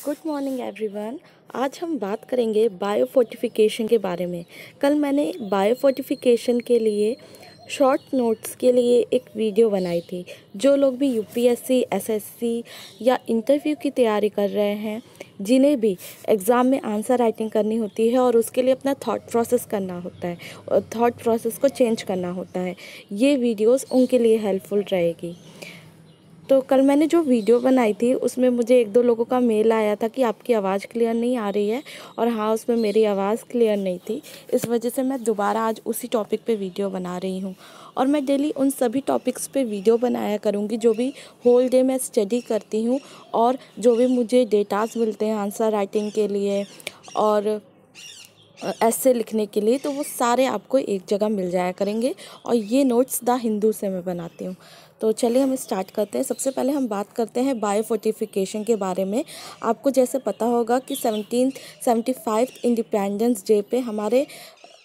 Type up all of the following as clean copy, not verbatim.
Good morning everyone. आज हम बात करेंगे बायोफोर्टिफिकेशन के बारे में। कल मैंने बायोफोर्टिफिकेशन के लिए शॉर्ट नोट्स के लिए एक वीडियो बनाई थी। जो लोग भी यूपीएससी, एसएससी या इंटरव्यू की तैयारी कर रहे हैं, जिन्हें भी एग्ज़ाम में आंसर राइटिंग करनी होती है और उसके लिए अपना थॉट प्रोसेस करना होता है और थॉट प्रोसेस को चेंज करना होता है, ये वीडियोस उनके लिए हेल्पफुल रहेगी। तो कल मैंने जो वीडियो बनाई थी उसमें मुझे एक दो लोगों का मेल आया था कि आपकी आवाज़ क्लियर नहीं आ रही है, और हाँ, उसमें मेरी आवाज़ क्लियर नहीं थी। इस वजह से मैं दोबारा आज उसी टॉपिक पे वीडियो बना रही हूँ, और मैं डेली उन सभी टॉपिक्स पे वीडियो बनाया करूँगी जो भी होल डे मैं स्टडी करती हूँ, और जो भी मुझे डेटास मिलते हैं आंसर राइटिंग के लिए और ऐसे लिखने के लिए, तो वो सारे आपको एक जगह मिल जाया करेंगे। और ये नोट्स द हिंदू से मैं बनाती हूँ। तो चलिए हम स्टार्ट करते हैं। सबसे पहले हम बात करते हैं बायोफोर्टिफिकेशन के बारे में। आपको जैसे पता होगा कि 1775 इंडिपेंडेंस डे पे हमारे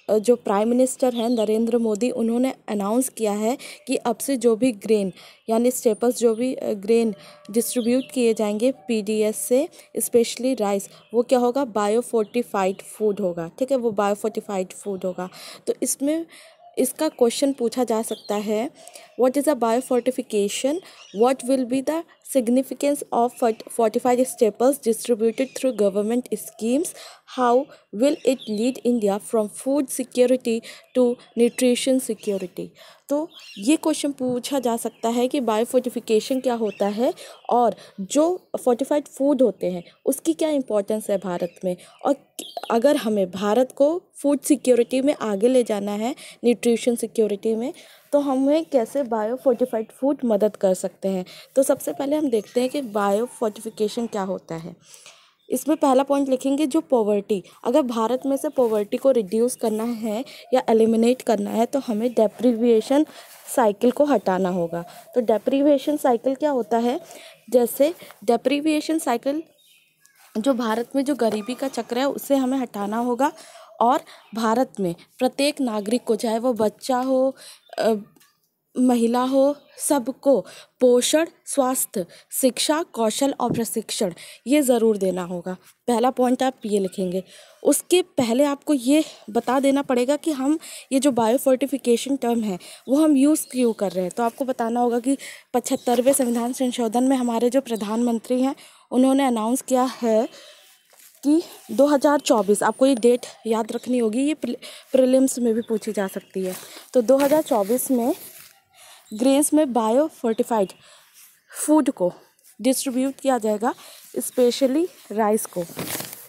जो प्राइम मिनिस्टर हैं नरेंद्र मोदी, उन्होंने अनाउंस किया है कि अब से जो भी ग्रेन यानी स्टेपल्स, जो भी ग्रेन डिस्ट्रीब्यूट किए जाएंगे पीडीएस से, स्पेशली राइस, वो क्या होगा, बायोफोर्टिफाइड फूड होगा। ठीक है, वो बायोफोर्टिफाइड फूड होगा। तो इसमें इसका क्वेश्चन पूछा जा सकता है, what is a biofortification, what will be the significance of fortified staples distributed through government schemes, how will it lead India from food security to nutrition security। तो ये क्वेश्चन पूछा जा सकता है कि बायोफोर्टिफिकेशन क्या होता है और जो फोर्टिफाइड फूड होते हैं उसकी क्या इंपॉर्टेंस है भारत में, और अगर हमें भारत को फूड सिक्योरिटी में आगे ले जाना है, न्यूट्रिशन सिक्योरिटी में, तो हमें कैसे बायोफोर्टिफाइड फूड मदद कर सकते हैं। तो सबसे पहले हम देखते हैं कि बायोफोर्टिफिकेशन क्या होता है। इसमें पहला पॉइंट लिखेंगे जो पॉवर्टी। अगर भारत में से पॉवर्टी को रिड्यूस करना है या एलिमिनेट करना है तो हमें डेप्रिविएशन साइकिल को हटाना होगा। तो डेप्रिविएशन साइकिल क्या होता है, जैसे डेप्रिविएशन साइकिल जो भारत में जो गरीबी का चक्र है उसे हमें हटाना होगा, और भारत में प्रत्येक नागरिक को, चाहे वो बच्चा हो, महिला हो, सबको पोषण, स्वास्थ्य, शिक्षा, कौशल और प्रशिक्षण ये ज़रूर देना होगा। पहला पॉइंट आप ये लिखेंगे। उसके पहले आपको ये बता देना पड़ेगा कि हम ये जो बायोफोर्टिफिकेशन टर्म है वो हम यूज़ क्यों कर रहे हैं। तो आपको बताना होगा कि 75वें संविधान संशोधन में हमारे जो प्रधानमंत्री हैं उन्होंने अनाउंस किया है कि 2024, आपको ये डेट याद रखनी होगी, ये प्रीलिम्स में भी पूछी जा सकती है। तो 2024 में ग्रेन्स में बायोफोर्टिफाइड फूड को डिस्ट्रीब्यूट किया जाएगा, स्पेशली राइस को।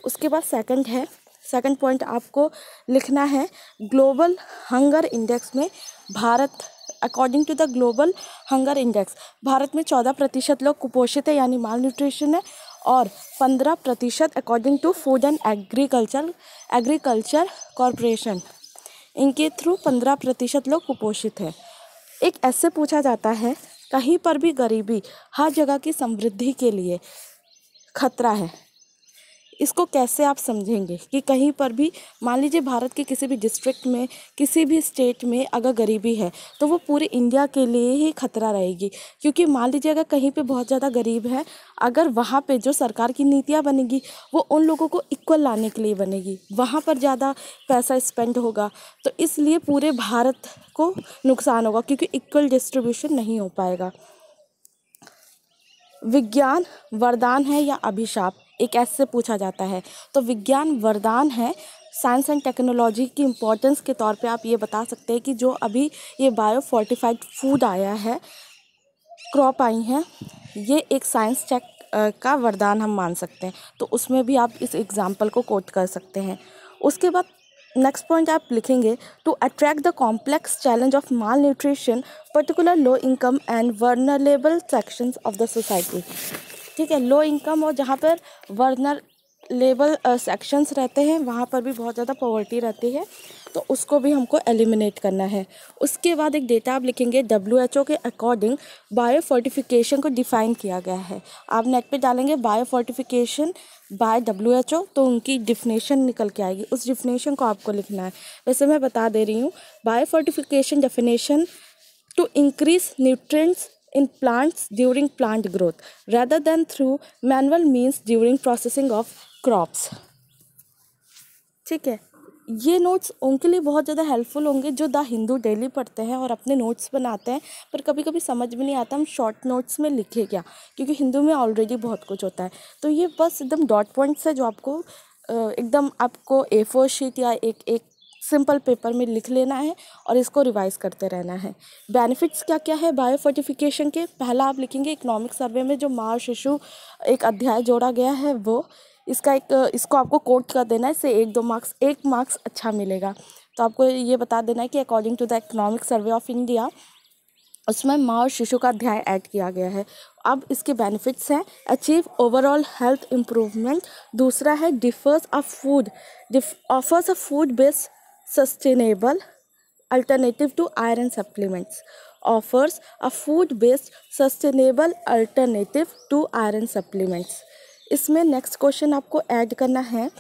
उसके बाद सेकंड पॉइंट आपको लिखना है, ग्लोबल हंगर इंडेक्स में Bharat, according to the global hunger index, Bharat में 14% लोग कुपोषित है यानी माल न्यूट्रिशन है, और 15% according to food and agriculture corporation, इनके थ्रू 15% लोग कुपोषित है। एक ऐसे पूछा जाता है, कहीं पर भी गरीबी हर जगह की समृद्धि के लिए खतरा है। इसको कैसे आप समझेंगे कि कहीं पर भी, मान लीजिए भारत के किसी भी डिस्ट्रिक्ट में, किसी भी स्टेट में अगर गरीबी है तो वो पूरे इंडिया के लिए ही खतरा रहेगी। क्योंकि मान लीजिए अगर कहीं पे बहुत ज़्यादा गरीब है, अगर वहाँ पे जो सरकार की नीतियाँ बनेगी वो उन लोगों को इक्वल लाने के लिए बनेगी, वहाँ पर ज़्यादा पैसा स्पेंड होगा, तो इसलिए पूरे भारत को नुकसान होगा क्योंकि इक्वल डिस्ट्रीब्यूशन नहीं हो पाएगा। विज्ञान वरदान है या अभिशाप, एक ऐसे पूछा जाता है। तो विज्ञान वरदान है, साइंस एंड टेक्नोलॉजी की इम्पोर्टेंस के तौर पे आप ये बता सकते हैं कि जो अभी ये बायोफोर्टिफाइड फूड आया है, क्रॉप आई हैं, ये एक साइंस टेक का वरदान हम मान सकते हैं। तो उसमें भी आप इस एग्जाम्पल को कोट कर सकते हैं। उसके बाद नेक्स्ट पॉइंट आप लिखेंगे, to attract the complex challenge of malnutrition particular low income and vulnerable sections of the society. ठीक है, लो इनकम और जहाँ पर वर्नरेबल सेक्शंस रहते हैं वहाँ पर भी बहुत ज़्यादा पॉवर्टी रहती है, तो उसको भी हमको एलिमिनेट करना है। उसके बाद एक डेटा आप लिखेंगे, WHO के अकॉर्डिंग बायोफोर्टिफिकेशन को डिफ़ाइन किया गया है। आप नेट पे डालेंगे बायोफोर्टिफिकेशन बाय WHO, तो उनकी डिफिनेशन निकल के आएगी, उस डिफिनेशन को आपको लिखना है। वैसे मैं बता दे रही हूँ, biofortification definition, to increase nutrients in plants during plant growth rather than through manual means during processing of crops. ठीक है, ये नोट्स उनके लिए बहुत ज़्यादा हेल्पफुल होंगे जो द हिंदू डेली पढ़ते हैं और अपने नोट्स बनाते हैं, पर कभी कभी समझ में नहीं आता हम शॉर्ट नोट्स में लिखे क्या, क्योंकि हिंदू में ऑलरेडी बहुत कुछ होता है। तो ये बस एकदम डॉट पॉइंट्स है जो आपको एकदम आपको A4 शीट या एक सिंपल पेपर में लिख लेना है और इसको रिवाइज करते रहना है। बेनिफिट्स क्या क्या है बायो फोर्टिफिकेशन के? पहला आप लिखेंगे इकोनॉमिक सर्वे में जो माँ और शिशु एक अध्याय जोड़ा गया है वो, इसको आपको कोट कर देना है, इससे 1 मार्क्स अच्छा मिलेगा। तो आपको ये बता देना है कि according to the economic survey of India उसमें माँ और शिशु का अध्याय ऐड किया गया है। अब इसके बेनिफिट्स हैं अचीव ओवरऑल हेल्थ इम्प्रूवमेंट, दूसरा है offers a food based sustainable alternative to iron supplements, offers a food based sustainable alternative to iron supplements. इसमें नेक्स्ट क्वेश्चन आपको ऐड करना है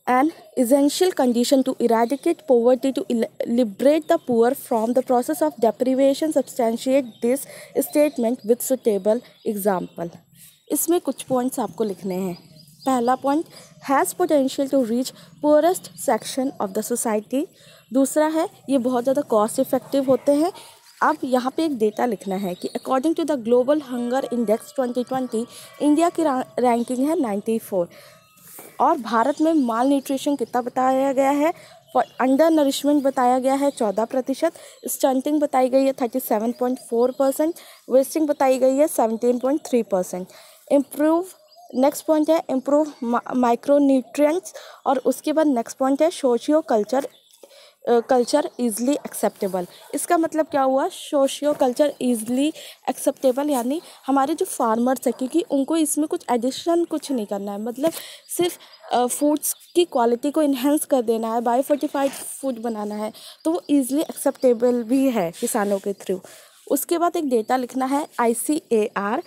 an essential condition to eradicate poverty to liberate the poor from the process of deprivation, substantiate this statement with suitable example। इसमें कुछ points आपको लिखने हैं। पहला point has potential to reach poorest section of the society, दूसरा है ये बहुत ज़्यादा कॉस्ट इफेक्टिव होते हैं। अब यहाँ पे एक डेटा लिखना है कि according to the global hunger index 2020 India की रैंकिंग है 94 और भारत में माल न्यूट्रिशन कितना बताया गया है, अंडर नरिशमेंट बताया गया है 14%, स्टंटिंग बताई गई है 37.4%, वेस्टिंग बताई गई है 17.3%। इम्प्रूव नेक्स्ट पॉइंट है इम्प्रूव माइक्रो न्यूट्रिएंट्स और उसके बाद नेक्स्ट पॉइंट है सोशियो कल्चर ईज़िली एक्सेप्टेबल। इसका मतलब क्या हुआ, सोशियो कल्चर ईज़िली एक्सेप्टेबल यानी हमारे जो फार्मर्स है, क्योंकि उनको इसमें कुछ एडिशन कुछ नहीं करना है, मतलब सिर्फ फूड्स की क्वालिटी को इन्हेंस कर देना है, बायोफोर्टिफाइड फूड बनाना है, तो वो ईज़िली एक्सेप्टेबल भी है किसानों के थ्रू। उसके बाद एक डेटा लिखना है ICAR,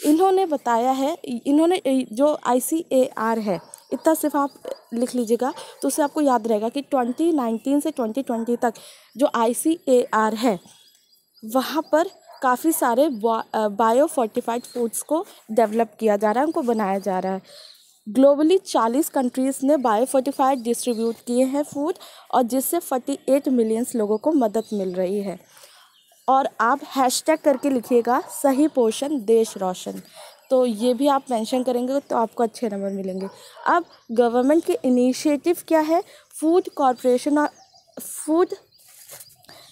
इन्होंने बताया है, जो ICAR है इतना सिर्फ आप लिख लीजिएगा तो उससे आपको याद रहेगा कि 2019 से 2020 तक जो ICAR है वहाँ पर काफ़ी सारे बायो फोर्टिफाइड फूड्स को डेवलप किया जा रहा है, उनको बनाया जा रहा है। ग्लोबली 40 कंट्रीज़ ने बायो फोर्टिफाइड डिस्ट्रीब्यूट किए हैं फूड और जिससे 48 मिलियंस लोगों को मदद मिल रही है। और आप हैशटैग करके लिखिएगा सही पोषण देश रोशन, तो ये भी आप मेंशन करेंगे तो आपको अच्छे नंबर मिलेंगे। अब गवर्नमेंट के इनिशिएटिव क्या है, फूड कॉरपोरेशन और food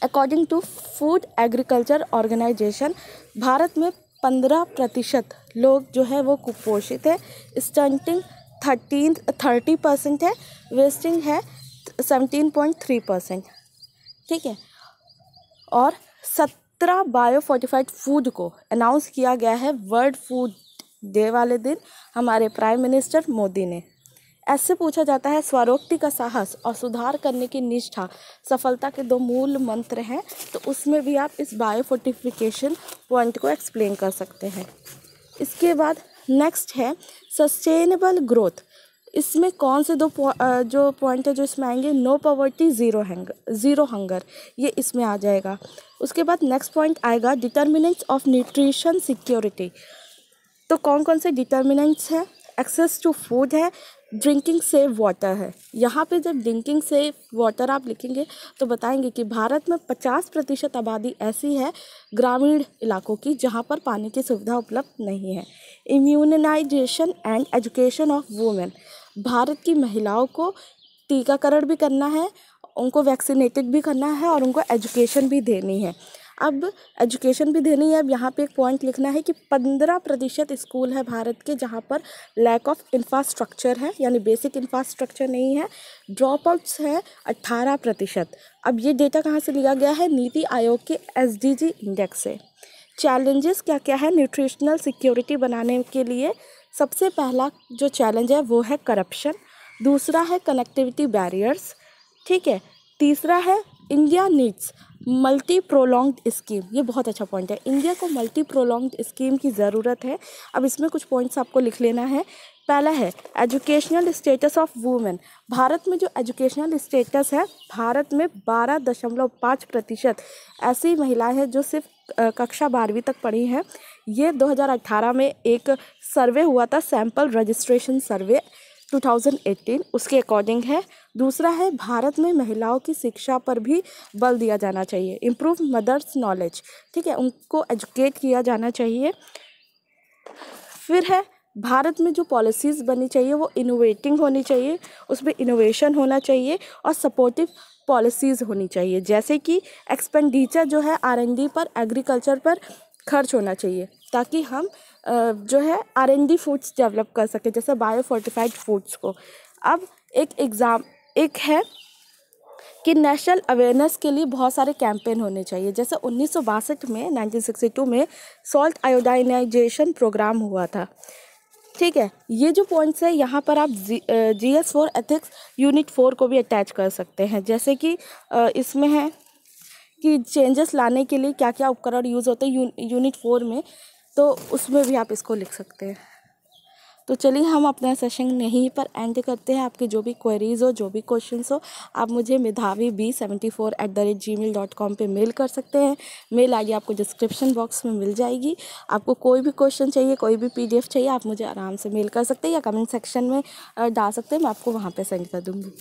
according to food agriculture organisation Bharat में 15% लोग जो है वो कुपोषित है, स्टंटिंग 30% है, वेस्टिंग है 17.3%। ठीक है, और 17 बायो फोर्टिफाइड फूड को अनाउंस किया गया है वर्ल्ड फूड डे वाले दिन हमारे प्राइम मिनिस्टर मोदी ने। ऐसे पूछा जाता है स्वरोक्ति का साहस और सुधार करने की निष्ठा सफलता के 2 मूल मंत्र हैं, तो उसमें भी आप इस बायो फोर्टिफिकेशन पॉइंट को एक्सप्लेन कर सकते हैं। इसके बाद नेक्स्ट है सस्टेनेबल ग्रोथ, इसमें कौन से 2 जो पॉइंट है जो इसमें आएंगे, नो पॉवर्टी ज़ीरो हंगर, ये इसमें आ जाएगा। उसके बाद नेक्स्ट पॉइंट आएगा डिटर्मिनेंट्स ऑफ न्यूट्रिशन सिक्योरिटी, तो कौन कौन से डिटर्मिनेंट्स हैं, एक्सेस टू फूड है, ड्रिंकिंग सेफ वाटर है। यहाँ पे जब ड्रिंकिंग सेफ वाटर आप लिखेंगे तो बताएंगे कि भारत में 50% आबादी ऐसी है ग्रामीण इलाकों की जहाँ पर पानी की सुविधा उपलब्ध नहीं है। Immunisation and education of women, Bharat की महिलाओं को टीकाकरण भी करना है, उनको वैक्सीनेटेड भी करना है और उनको एजुकेशन भी देनी है। अब एजुकेशन भी देनी है, अब यहाँ पे एक पॉइंट लिखना है कि 15% स्कूल है भारत के जहाँ पर लैक ऑफ इंफ्रास्ट्रक्चर है, यानी बेसिक इंफ्रास्ट्रक्चर नहीं है। ड्रॉप आउट्स है 18%। अब ये डेटा कहाँ से लिया गया है, नीति आयोग के SDG इंडेक्स से। चैलेंजेस क्या क्या है न्यूट्रिशनल सिक्योरिटी बनाने के लिए, सबसे पहला जो चैलेंज है वो है करप्शन, दूसरा है कनेक्टिविटी बैरियर्स, ठीक है, तीसरा है India needs multi prolonged scheme, ये बहुत अच्छा पॉइंट है, इंडिया को मल्टी प्रोलॉन्ग्ड स्कीम की ज़रूरत है। अब इसमें कुछ पॉइंट्स आपको लिख लेना है पहला है educational status of women. Bharat में जो एजुकेशनल स्टेटस है, भारत में 12.5% ऐसी महिलाएं हैं जो सिर्फ कक्षा 12वीं तक पढ़ी हैं। ये 2018 में एक सर्वे हुआ था, सैम्पल रजिस्ट्रेशन सर्वे 2018, उसके अकॉर्डिंग है। दूसरा है भारत में महिलाओं की शिक्षा पर भी बल दिया जाना चाहिए, इम्प्रूव मदर्स नॉलेज, ठीक है, उनको एजुकेट किया जाना चाहिए। फिर है भारत में जो पॉलिसीज़ बननी चाहिए वो इनोवेटिंग होनी चाहिए, उसमें इनोवेशन होना चाहिए और सपोर्टिव पॉलिसीज़ होनी चाहिए, जैसे कि एक्सपेंडिचर जो है R&D पर, एग्रीकल्चर पर खर्च होना चाहिए, ताकि हम जो है R&D फूड्स डेवलप कर सकें, जैसे बायो फोर्टिफाइड फूड्स को। अब एक है कि नेशनल अवेयरनेस के लिए बहुत सारे कैंपेन होने चाहिए, जैसे 1962 में सॉल्ट आयोडाइनाइजेशन प्रोग्राम हुआ था, ठीक है। ये जो पॉइंट्स है यहाँ पर आप GS4 एथिक्स यूनिट 4 को भी अटैच कर सकते हैं, जैसे कि इसमें है कि चेंजेस लाने के लिए क्या क्या उपकरण यूज़ होते हैं यूनिट 4 में, तो उसमें भी आप इसको लिख सकते हैं। तो चलिए हम अपना सेशन यहीं पर एंड करते हैं। आपकी जो भी क्वेरीज़ हो, जो भी क्वेश्चंस हो, आप मुझे medhavi74@gmail.com पे मेल कर सकते हैं। मेल आईडी आपको डिस्क्रिप्शन बॉक्स में मिल जाएगी। आपको कोई भी क्वेश्चन चाहिए, कोई भी PDF चाहिए, आप मुझे आराम से मेल कर सकते हैं या कमेंट सेक्शन में डाल सकते हैं, मैं आपको वहाँ पे सेंड कर दूँगी।